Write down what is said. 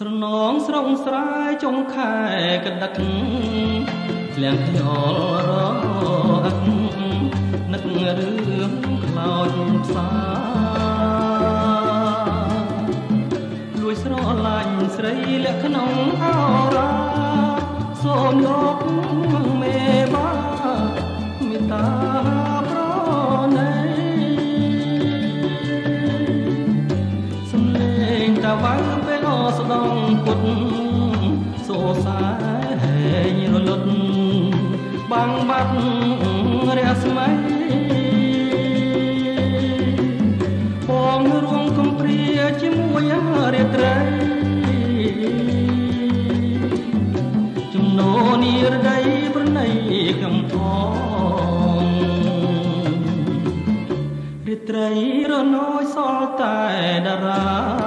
ស្រនងស្រងស្រែចុងខែកដឹកលៀងខ្យល់រអឹកនឹករឿងខ្លោចផ្សាលួយស្រឡាញ់ស្រីលក្ខក្នុងអរ៉ាសូមយកមេបាមេតាប្រណីសំលេងតាវ៉ៅពេលអស្ដងពុតសូសាហែងរលត់បាំងបាត់រស្មីបងរួងកំព្រាជាមួយរាត្រីចំណោនីរដីប្រណីកំថងរាត្រីរណោយសល់តែតារា